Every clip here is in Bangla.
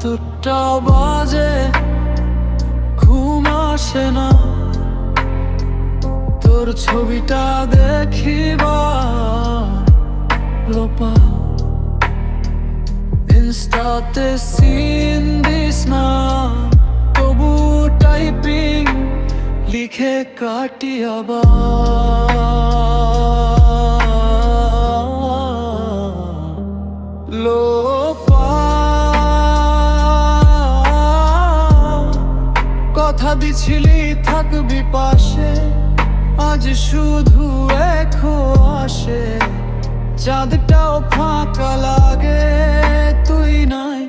সাতটা বাজে, ঘুম আসে না, তোর ছবিটা দেখিবার লোপা। ইনস্টাতে সিন দিস না, তবু টাইপিং লিখে কাটি আবার লোপা। কথা দিছিলি থাকবি পাশে, আজ শুধু এখো আসে। চাঁদটাও ফাঁকা লাগে, তুই নাই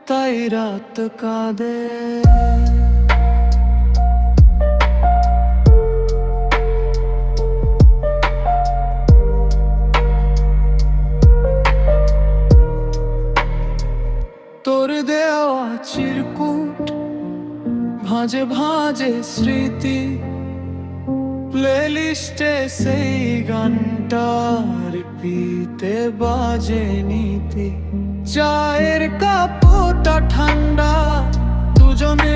তাই রাত কাঁদে। তোর দেওয়া চিরকুট ভাঁজে ভাঁজে স্মৃতি, প্লেলিস্টে সেই গানটা রিপিতে বাজে নীতি। চায়ের কাপটা ঠান্ডা, দুজনে